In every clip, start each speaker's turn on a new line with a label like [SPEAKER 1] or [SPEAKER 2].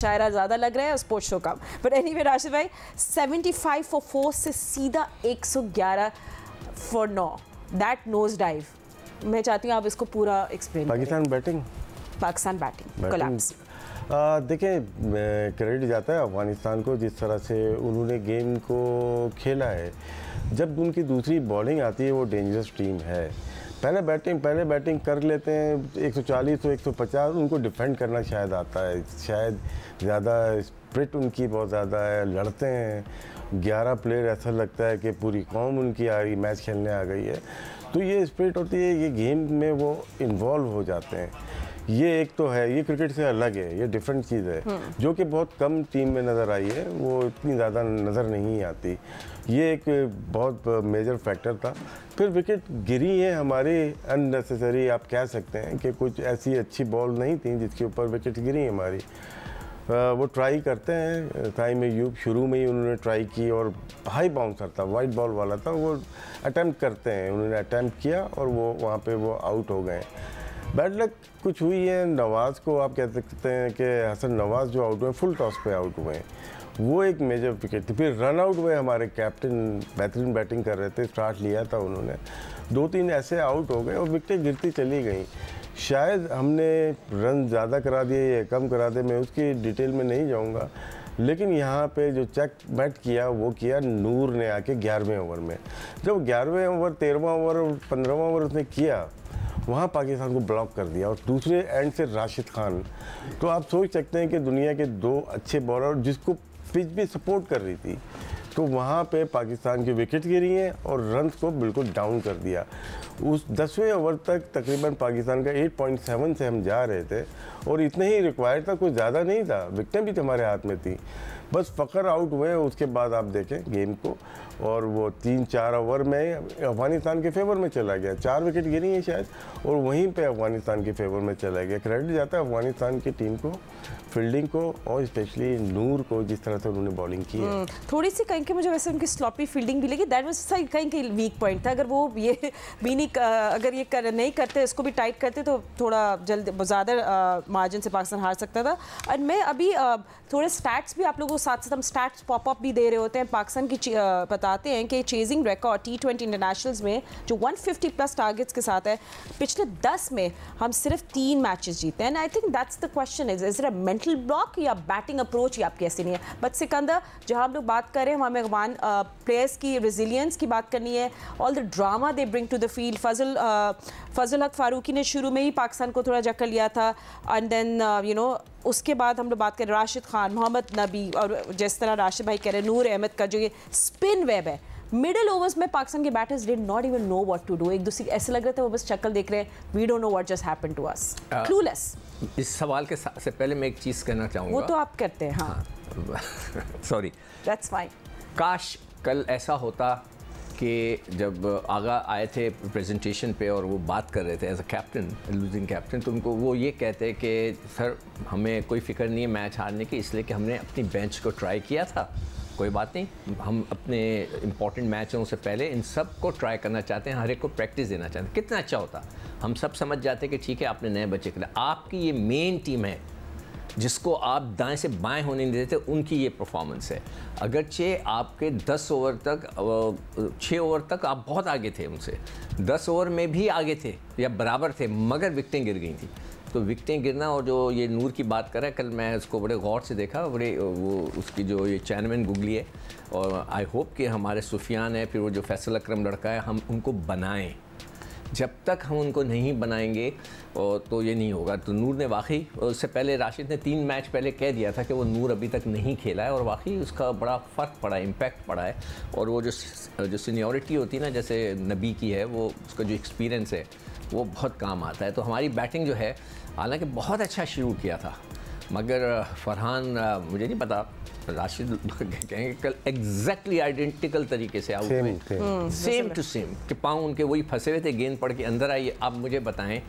[SPEAKER 1] शायरा ज़्यादा लग रहा है, sports show come. But anyway Rashid भाई, 75 फॉर 4 से सीधा 111 फॉर 9, दैट नोज डाइव। मैं चाहती हूँ आप इसको पूरा एक्सप्लेन
[SPEAKER 2] पाकिस्तान बैटिंग
[SPEAKER 1] कोलैप्स।
[SPEAKER 2] देखिए, क्रेडिट जाता है अफगानिस्तान को जिस तरह से उन्होंने गेम को खेला है। जब उनकी दूसरी बॉलिंग आती है वो डेंजरस टीम है। पहले बैटिंग कर लेते हैं 140 तो 150, उनको डिफेंड करना शायद आता है, शायद ज़्यादा स्प्रिट उनकी बहुत ज़्यादा है, लड़ते हैं 11 प्लेयर, ऐसा लगता है कि पूरी कौम उनकी आ गई, मैच खेलने आ गई है। तो ये स्प्रिट होती है, ये गेम में वो इन्वॉल्व हो जाते हैं। ये एक तो है, ये क्रिकेट से अलग है, ये डिफरेंट चीज़ है जो कि बहुत कम टीम में नज़र आई है, वो इतनी ज़्यादा नज़र नहीं आती। ये एक बहुत मेजर फैक्टर था। फिर विकेट गिरी है हमारी अननेसेसरी, आप कह सकते हैं कि कुछ ऐसी अच्छी बॉल नहीं थी जिसके ऊपर विकेट गिरी हमारी। वो ट्राई करते हैं, टाइम अयूब शुरू में ही उन्होंने ट्राई की और हाई बाउंसर था, वाइट बॉल वाला था, वो अटैम्प्ट करते हैं, उन्होंने अटैम्प्ट किया और वो वहाँ पे वो आउट हो गए। बैड लक कुछ हुई है नवाज़ को, आप कह सकते हैं कि हसन नवाज़ जो आउट हुए, फुल टॉस पे आउट हुए हैं, वो एक मेजर विकेट थी। फिर रन आउट हुए, हमारे कैप्टन बेहतरीन बैटिंग कर रहे थे, स्टार्ट लिया था उन्होंने, 2-3 ऐसे आउट हो गए और विकेटें गिरती चली गई। शायद हमने रन ज़्यादा करा दिए या कम करा दिए, मैं उसकी डिटेल में नहीं जाऊँगा, लेकिन यहाँ पे जो चेक बैट किया वो किया नूर ने आके 11वें ओवर में। जब 11वें ओवर, 13वां ओवर और 15वां ओवर उसने किया, वहाँ पाकिस्तान को ब्लॉक कर दिया और दूसरे एंड से राशिद खान। तो आप सोच सकते हैं कि दुनिया के 2 अच्छे बॉलर जिसको पिच भी सपोर्ट कर रही थी, तो वहाँ पे पाकिस्तान की विकेट गिरी हैं और रन्स को बिल्कुल डाउन कर दिया। उस 10वें ओवर तक तकरीबन पाकिस्तान का 8.7 से हम जा रहे थे और इतना ही रिक्वायर्ड था, कुछ ज़्यादा नहीं था, विकेटें भी हमारे हाथ में थी, बस फ़खर आउट हुए। उसके बाद आप देखें गेम को, और वो 3-4 ओवर में अफ़गानिस्तान के फेवर में चला गया, 4 विकेट गिरी हैं शायद, और वहीं पे अफ़गानिस्तान के फेवर में चला गया। क्रेडिट जाता है अफ़गानिस्तान की टीम को, फील्डिंग को और स्पेशली नूर को, जिस तरह से उन्होंने बॉलिंग की है।
[SPEAKER 1] थोड़ी सी कहीं के मुझे वैसे उनकी स्लॉपी फील्डिंग भी लगी, दैट वाज सही कहीं के वीक पॉइंट था। अगर वो ये भी नहीं अगर ये नहीं करते, इसको भी टाइट करते तो थोड़ा जल्द ज़्यादा मार्जिन से पाकिस्तान हार सकता था। और मैं अभी थोड़े स्टैट्स भी आप लोगों को साथ साथ हम स्टैट्स पॉपअप भी दे रहे होते हैं। पाकिस्तान की बताते हैं कि चेजिंग रिकॉर्ड T20 इंटरनेशनल्स में जो 150 प्लस टारगेट्स के साथ है, पिछले 10 में हम सिर्फ 3 मैचेस जीते हैं। And I think that's the question, is it a mental block या बैटिंग अप्रोच या आपकी ऐसी नहीं है। बट सिकंदर, जहां हम लोग बात कर रहे हैं, हमें अफगान प्लेयर्स की रेजिलियंस की बात करनी है, all the drama they bring to the field. Fazal Haq Farooqi ने शुरू में ही पाकिस्तान को थोड़ा जक्कर लिया था, एंड देन उसके बाद हम लोग बात करें राशिद खान, मोहम्मद नबी, और जिस तरह राशिद भाई कह रहे हैं नूर अहमद का जो ये स्पिन वेब है, मिडिल ओवर्स में पाकिस्तान के batters did not even know what to do. एक दूसरे ऐसे लग रहे थे वो बस शक्ल देख रहे हैं, we don't know what just happened to us, clueless.
[SPEAKER 3] इस सवाल के से पहले मैं एक चीज़ कहना चाहूँगा।
[SPEAKER 1] वो तो आप करते हैं, हाँ
[SPEAKER 3] सॉरी,
[SPEAKER 1] दैट्स फाइन।
[SPEAKER 3] काश कल ऐसा होता कि जब आगा आए थे प्रेजेंटेशन पे और वो बात कर रहे थे as a captain, losing captain, तो उनको वो ये कहते कि सर हमें कोई फ़िक्र नहीं है मैच हारने की, इसलिए कि हमने अपनी बेंच को ट्राई किया था, कोई बात नहीं, हम अपने इंपॉर्टेंट मैचों से पहले इन सब को ट्राई करना चाहते हैं, हर एक को प्रैक्टिस देना चाहते हैं। कितना अच्छा होता, हम सब समझ जाते कि ठीक है आपने नए बच्चे के लिए, आपकी ये मेन टीम है जिसको आप दाएं से बाएं होने नहीं देते, उनकी ये परफॉर्मेंस है। अगरचे आपके 10 ओवर तक, 6 ओवर तक आप बहुत आगे थे उनसे, 10 ओवर में भी आगे थे या बराबर थे, मगर विकेटें गिर गई थी। तो विकेटें गिरना, और जो ये नूर की बात कर रहा है, कल मैं उसको बड़े गौर से देखा, बड़े वो उसकी जो ये चैनमैन गुगली है, और आई होप कि हमारे सुफियान है, फिर वो जो फैसल अकरम लड़का है, हम उनको बनाएं। जब तक हम उनको नहीं बनाएंगे तो ये नहीं होगा। तो नूर ने वाकई, उससे पहले राशिद ने 3 मैच पहले कह दिया था कि वो नूर अभी तक नहीं खेला है, और वाकई उसका बड़ा फ़र्क पड़ा है, इम्पैक्ट पड़ा है। और वो जो सीनियरिटी होती है ना, जैसे नबी की है, वो उसका जो एक्सपीरियंस है वो बहुत काम आता है। तो हमारी बैटिंग जो है, हालांकि बहुत अच्छा शुरू किया था, मगर फरहान मुझे नहीं पता, राशिद कहेंगे कल एग्जैक्टली आइडेंटिकल तरीके से आउट हुए, सेम टू सेम, कि पाँव उनके वही फंसे हुए थे, गेंद पड़ के अंदर आई। अब मुझे बताएं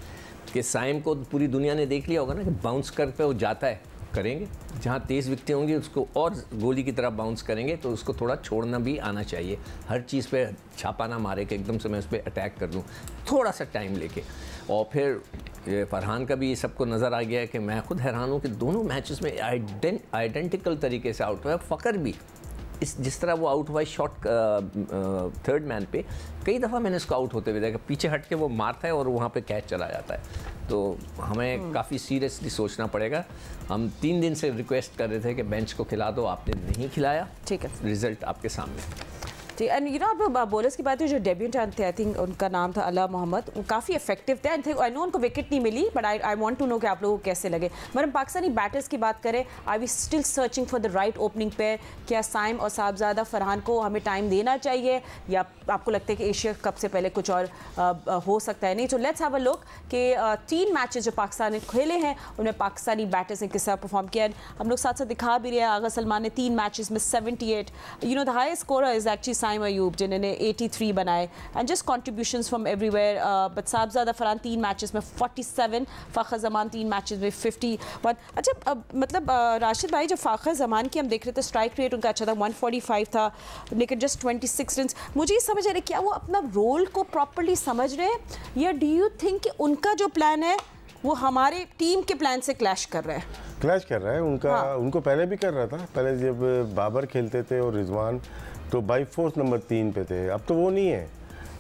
[SPEAKER 3] कि साइम को पूरी दुनिया ने देख लिया होगा ना कि बाउंस कर पे वो जाता है, करेंगे जहाँ तेज़ विकेटें होंगी उसको और गोली की तरह बाउंस करेंगे, तो उसको थोड़ा छोड़ना भी आना चाहिए, हर चीज़ पे छापा ना मारे कि एकदम से मैं उस पर अटैक कर दूँ, थोड़ा सा टाइम लेके। और फिर ये फरहान का भी सबको नज़र आ गया है कि मैं खुद हैरान हूँ कि दोनों मैचेस में आइडेंटिकल तरीके से आउट हुआ है। फ़खर भी जिस तरह वो आउट हुआ है शॉट थर्ड मैन पे, कई दफ़ा मैंने उसको आउट होते हुए देखा, पीछे हट के वो मारता है और वहाँ पे कैच चला जाता है। तो हमें काफ़ी सीरियसली सोचना पड़ेगा। हम 3 दिन से रिक्वेस्ट कर रहे थे कि बेंच को खिला दो, आपने नहीं खिलाया।
[SPEAKER 1] ठीक है,
[SPEAKER 3] रिजल्ट आपके सामने।
[SPEAKER 1] जी, एंड यू नो अब बॉलर्स की बात है, जो डेब्यूटेंट थे, आई थिंक उनका नाम था अला मोहम्मद, वो काफ़ी इफेक्टिव थे। आई नो उनको विकेट नहीं मिली, but I want to know कि आप लोगों को कैसे लगे। मगर हम पाकिस्तानी बैटर्स की बात करें, I we still searching for the right opening pair. क्या साइम और साहबजादा फरहान को हमें टाइम देना चाहिए, या आपको लगता है कि एशिया कप से पहले कुछ और हो सकता है? नहीं, तो लेट्स हैव अ लुक कि 3 मैचेस जो पाकिस्तान ने खेले हैं उनमें पाकिस्तानी बैटर्स ने किस तरह परफॉर्म किया। हम लोग साथ साथ दिखा भी रहे हैं, आगा सलमान ने 3 मैचेस में 78, you know the highest scorer is actually Saim Ayub जिन्होंने 83 बनाए, and just contributions from everywhere. But Sahibzada Farhan 3 matches में 47, फ़खर ज़मान 3 मैचेस में 51। अच्छा, अब मतलब राशिद भाई, जो फ़खर ज़मान की हम देख रहे थे, स्ट्राइक रेट उनका अच्छा था, 145 था, लेकिन जस्ट 26 रन। मुझे ये समझ आ रहा है क्या वो अपना रोल को प्रॉपर्ली समझ रहे हैं, या डू यू थिंक कि उनका जो प्लान है वो हमारे टीम के प्लान से क्लैश कर रहा है?
[SPEAKER 2] क्लैश कर रहा है उनका।
[SPEAKER 1] हाँ।
[SPEAKER 2] उनको पहले भी कर रहा था, पहले जब बाबर खेलते थे और रिजवान, तो बाई फोर्स नंबर 3 पे थे। अब तो वो नहीं है,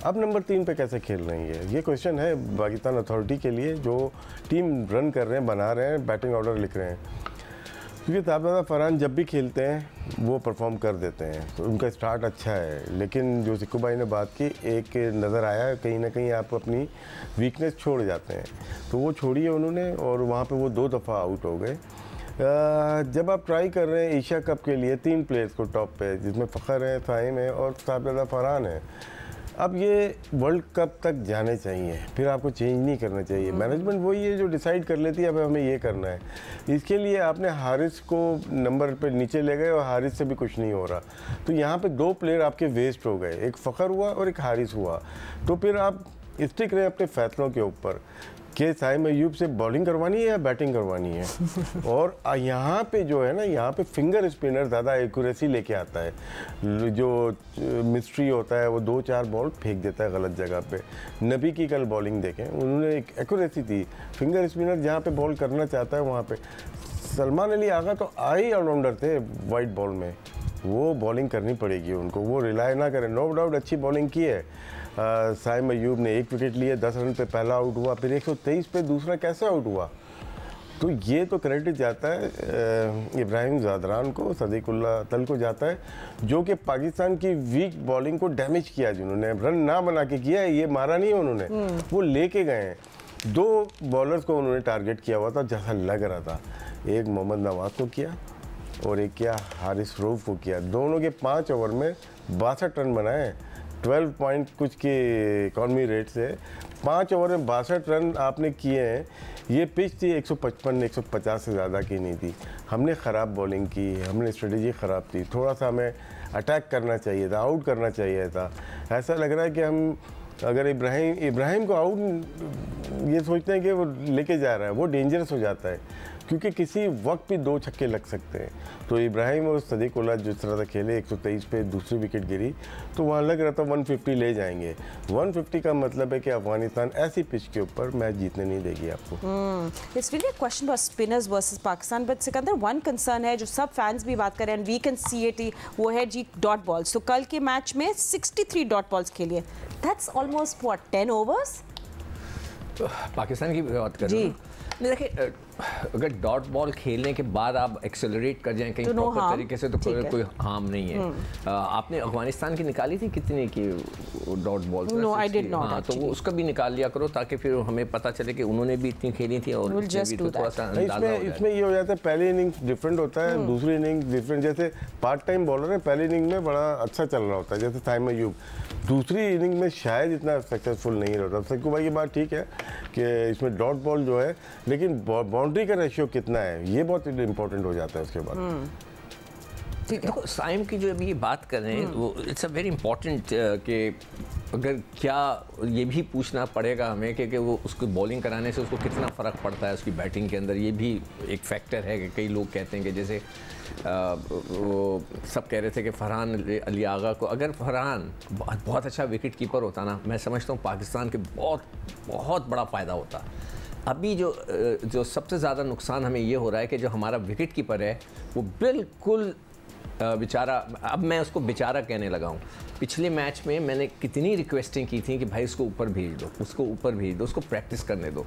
[SPEAKER 2] अब नंबर 3 पे कैसे खेल रही है? ये क्वेश्चन है पाकिस्तान अथॉरिटी के लिए, जो टीम रन कर रहे हैं, बना रहे हैं, बैटिंग ऑर्डर लिख रहे हैं। क्योंकि साहबजादा फरहान जब भी खेलते हैं वो परफॉर्म कर देते हैं, तो उनका स्टार्ट अच्छा है। लेकिन जो सिक्कू भाई ने बात की, एक नज़र आया कहीं ना कहीं आप अपनी वीकनेस छोड़ जाते हैं, तो वो छोड़ी है उन्होंने, और वहाँ पे वो 2 दफ़ा आउट हो गए। जब आप ट्राई कर रहे हैं एशिया कप के लिए 3 प्लेयर्स को टॉप पे, जिसमें फ़खर है, साइम है और साहबजादा फरहान है, अब ये वर्ल्ड कप तक जाने चाहिए, फिर आपको चेंज नहीं करना चाहिए। मैनेजमेंट वही है जो डिसाइड कर लेती है अब हमें ये करना है। इसके लिए आपने हारिस को नंबर पे नीचे ले गए और हारिस से भी कुछ नहीं हो रहा, तो यहाँ पे 2 प्लेयर आपके वेस्ट हो गए, एक फ़खर हुआ और एक हारिस हुआ। तो फिर आप स्टिक रहे अपने फैसलों के ऊपर कि साइम अयूब से बॉलिंग करवानी है या बैटिंग करवानी है। और यहाँ पे जो है ना, यहाँ पे फिंगर स्पिनर ज़्यादा एक्यूरेसी लेके आता है। जो मिस्ट्री होता है वो 2-4 बॉल फेंक देता है गलत जगह पे। नबी की कल बॉलिंग देखें, उन्होंने एक एक्यूरेसी थी, फिंगर स्पिनर जहाँ पे बॉल करना चाहता है वहाँ पे। सलमान अली आगा तो आई ऑलराउंडर थे वाइट बॉल में, वो बॉलिंग करनी पड़ेगी उनको, वो रिलाई ना करें। नो डाउट अच्छी बॉलिंग की है। साइम अयूब ने 1 विकेट लिए, 10 रन पे पहला आउट हुआ, फिर 123 पे दूसरा कैसे आउट हुआ? तो ये तो क्रेडिट जाता है इब्राहिम ज़ादरान को, सदीकुल्लाह तल को जाता है, जो कि पाकिस्तान की वीक बॉलिंग को डैमेज किया। जिन्होंने रन ना बना के किया है, ये मारा नहीं उन्होंने, वो लेके गए हैं। 2 बॉलर्स को उन्होंने टारगेट किया हुआ था, जैसा लग रहा था। एक मोहम्मद नवाज को किया और एक किया हारिस रऊफ को किया। दोनों के 5 ओवर में 62 रन बनाए, 12 पॉइंट कुछ की इकॉनमी रेट से 5 ओवर में 62 रन आपने किए हैं। ये पिच थी 155-150 से ज़्यादा की नहीं थी। हमने ख़राब बॉलिंग की, हमने स्ट्रेटजी ख़राब थी, थोड़ा सा हमें अटैक करना चाहिए था, आउट करना चाहिए था। ऐसा लग रहा है कि हम अगर इब्राहिम को आउट ये सोचते हैं कि वो लेके जा रहा है, वो डेंजरस हो जाता है, क्योंकि किसी वक्त भी 2 छक्के लग सकते हैं। तो इब्राहिम और सदीकुल्लाह जिस तरह से खेले, 123 पे दूसरी विकेट गिरी, तो वहाँ लग रहा था 150 ले जाएंगे। 150 का मतलब है कि अफगानिस्तान ऐसी पिच के ऊपर मैच जीतने नहीं देगी आपको।
[SPEAKER 1] It's really a question about spinners versus Pakistan, but Sikandar, one concern है जो सब फैंस भी बात कर रहे हैं, वी कैन सी इट, वो है जी डॉट बॉल्स। तो कल के मैच में 63 डॉट बॉल्स खेलिए, that's almost what 10 overs.
[SPEAKER 3] Pakistan की बात कर रहे हैं नहीं, देखिए अगर डॉट बॉल खेलने के बाद आप एक्सेलरेट कर जाएं कहीं प्रॉपर तरीके से, तो कोई हार्म नहीं है। आपने अफगानिस्तान की निकाली थी कितने की dot ball?
[SPEAKER 1] No, I did not.
[SPEAKER 3] हाँ, तो वो उसका भी निकाल लिया करो, ताकि फिर हमें पता चले कि उन्होंने भी इतनी खेली थी और थोड़ा सा
[SPEAKER 2] इसमें ये हो जाता है, पहली इनिंग्स डिफरेंट होता है, दूसरी इनिंग्स डिफरेंट। जैसे पार्ट टाइम बॉलर है, पहली इनिंग में बड़ा अच्छा चल रहा होता है, जैसे साइम अयूब, दूसरी इनिंग में शायद इतना सक्सेसफुल नहीं रहता। सिक्कू भाई की बात ठीक है कि इसमें डॉट बॉल जो है, लेकिन बाउंड्री का रेशियो कितना है ये बहुत इंपॉर्टेंट हो जाता है उसके बाद।
[SPEAKER 3] देखो साइम की जो अभी ये बात कर रहे हैं, वो इट्स अ वेरी इंपॉर्टेंट कि अगर क्या ये भी पूछना पड़ेगा हमें कि वो उसको बॉलिंग कराने से उसको कितना फ़र्क पड़ता है उसकी बैटिंग के अंदर। ये भी एक फैक्टर है कि कई लोग कहते हैं कि जैसे वो सब कह रहे थे कि फरहान अली आगा को, अगर फरहान बहुत अच्छा विकेट कीपर होता ना, मैं समझता हूँ पाकिस्तान के बहुत बड़ा फ़ायदा होता। अभी जो सबसे ज़्यादा नुकसान हमें ये हो रहा है कि जो हमारा विकेट कीपर है वो बिल्कुल बेचारा, अब मैं उसको बेचारा कहने लगा हूँ। पिछले मैच में मैंने कितनी रिक्वेस्टिंग की थी कि भाई उसको ऊपर भेज दो, उसको ऊपर भेज दो, उसको प्रैक्टिस करने दो।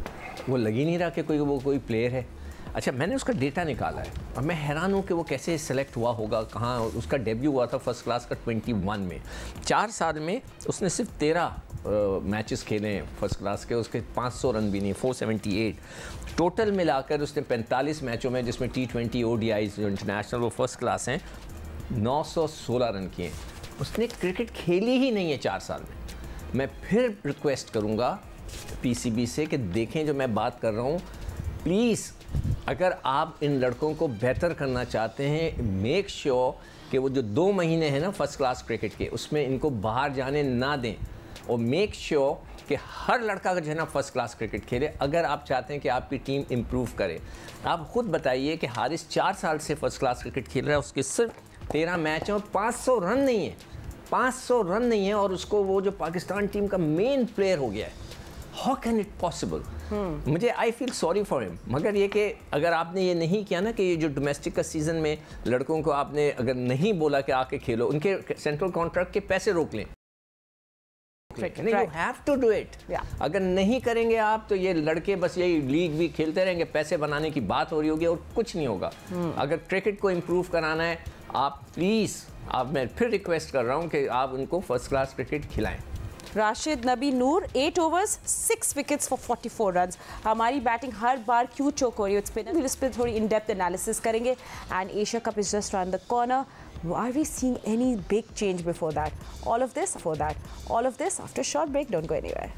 [SPEAKER 3] वो लग ही नहीं रहा कि कोई प्लेयर है। अच्छा, मैंने उसका डेटा निकाला है और मैं हैरान हूँ कि वो कैसे सेलेक्ट हुआ होगा, कहाँ। उसका डेब्यू हुआ था फर्स्ट क्लास का 21 में। 4 साल में उसने सिर्फ 13 मैचेस खेले हैं फर्स्ट क्लास के, उसके 500 रन भी नहीं, 478 टोटल मिलाकर उसने 45 मैचों में, जिसमें T20 ODIs जो इंटरनेशनल वो फर्स्ट क्लास हैं, 916 रन किए। उसने क्रिकेट खेली ही नहीं है 4 साल में। मैं फिर रिक्वेस्ट करूँगा PCB से कि देखें जो मैं बात कर रहा हूँ, प्लीज़ अगर आप इन लड़कों को बेहतर करना चाहते हैं, मेक श्योर कि वो जो 2 महीने हैं ना फर्स्ट क्लास क्रिकेट के, उसमें इनको बाहर जाने ना दें और मेक श्योर कि हर लड़का जो है ना फर्स्ट क्लास क्रिकेट खेले। अगर आप चाहते हैं कि आपकी टीम इम्प्रूव करे, आप खुद बताइए कि हारिस 4 साल से फर्स्ट क्लास क्रिकेट खेल रहा है, उसके सिर्फ 13 मैच हैं और 500 रन नहीं है, 500 रन नहीं है, और उसको वो जो पाकिस्तान टीम का मेन प्लेयर हो गया है। How can it possible? मुझे I feel sorry for him. मगर ये कि अगर आपने ये नहीं किया ना कि ये जो डोमेस्टिक का सीज़न में लड़कों को आपने अगर नहीं बोला कि आके खेलो, उनके सेंट्रल कॉन्ट्रैक्ट के पैसे रोक लें। You have to do it. अगर नहीं करेंगे आप तो ये लड़के बस यही लीग भी खेलते रहेंगे, पैसे बनाने की बात हो रही होगी और कुछ नहीं होगा। अगर क्रिकेट को इम्प्रूव कराना है, आप प्लीज़, मैं फिर रिक्वेस्ट कर रहा हूँ कि आप उनको फर्स्ट क्लास क्रिकेट खिलाएं।
[SPEAKER 1] राशिद नबी नूर 8 overs 6 wickets for 44 runs। हमारी बैटिंग हर बार क्यों चोक हो रही है, इस पर थोड़ी इन डेप्थ एनालिसिस करेंगे। And Asia cup is just around the corner. Are we seeing any big change before that? All of this after a short break. Don't go anywhere.